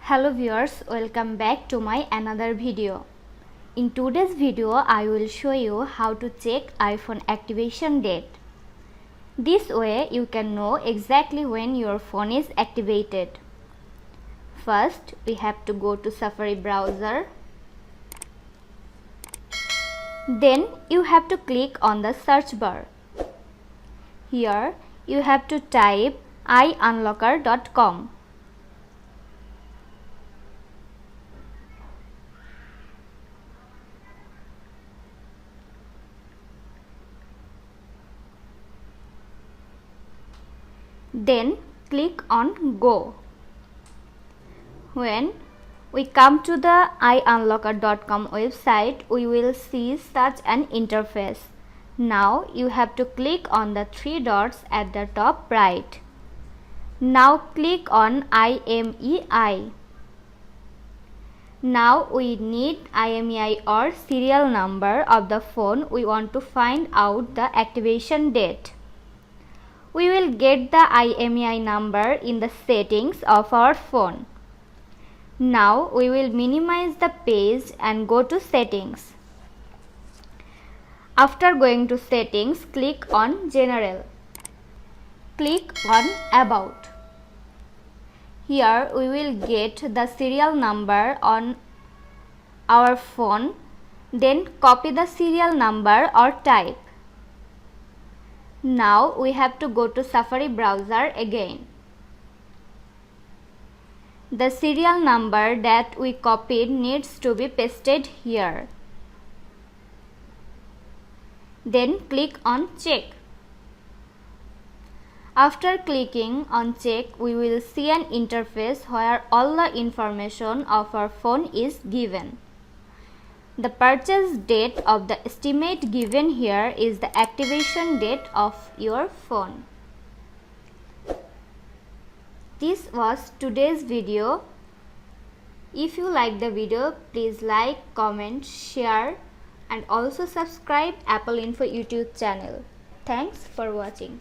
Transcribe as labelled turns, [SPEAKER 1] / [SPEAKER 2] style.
[SPEAKER 1] Hello viewers, welcome back to my another video. In today's video, I will show you how to check iPhone activation date. This way you can know exactly when your phone is activated. First, we have to go to Safari browser. Then you have to click on the search bar. Here you have to type iUnlocker.com. Then click on Go. When we come to the iUnlocker.com website, we will see such an interface. Now you have to click on the three dots at the top right. Now click on IMEI. Now we need IMEI or serial number of the phone we want to find out the activation date. We will get the IMEI number in the settings of our phone. Now we will minimize the page and go to settings. After going to settings, click on General. Click on About. Here we will get the serial number on our phone. Then copy the serial number or type. Now we have to go to Safari browser again. The serial number that we copied needs to be pasted here. Then click on Check. After clicking on Check, we will see an interface where all the information of our phone is given. The purchase date of the estimate given here is the activation date of your phone. This was today's video. If you like the video, please like, comment, share and also subscribe Apple Info YouTube channel. Thanks for watching.